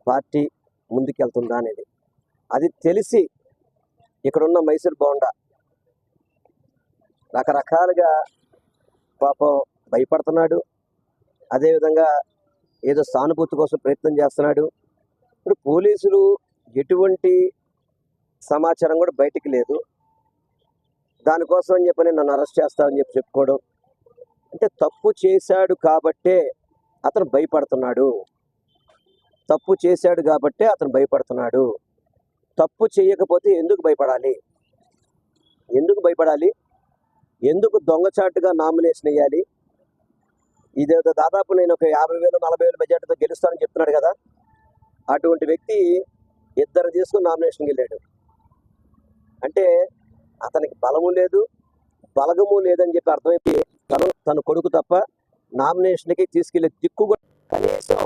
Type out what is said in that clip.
Party ముందుకెళ్తుందా అనేది. అది తెలిసి ఇక్కడున్న మైసూర్ బోండా రకరకాలుగా పాపం భయపడుతున్నాడు. అదేవిధంగా ఏదో సానుభూతి కోసం ప్రయత్నం చేస్తున్నాడు. ఇప్పుడు పోలీసులు ఎటువంటి సమాచారం కూడా బయటికి లేదు, దానికోసం అని చెప్పని నన్ను అరెస్ట్ చేస్తారని చెప్పుకోవడం అంటే తప్పు చేశాడు కాబట్టే అతను భయపడుతున్నాడు. తప్పు చేశాడు కాబట్టే అతను భయపడుతున్నాడు. తప్పు చేయకపోతే ఎందుకు భయపడాలి? ఎందుకు భయపడాలి? ఎందుకు దొంగచాటుగా నామినేషన్ వేయాలి? ఇదేదో దాదాపు నేను ఒక 50,000 40,000 మెజార్టీతో గెలుస్తానని చెప్తున్నాడు కదా. అటువంటి వ్యక్తి ఇద్దరు తీసుకుని నామినేషన్కి వెళ్ళాడు అంటే అతనికి బలము లేదు, బలగము లేదని చెప్పి అర్థమైపోయి తన కొడుకు తప్ప నామినేషన్కి తీసుకెళ్లే దిక్కు కూడా కనీసం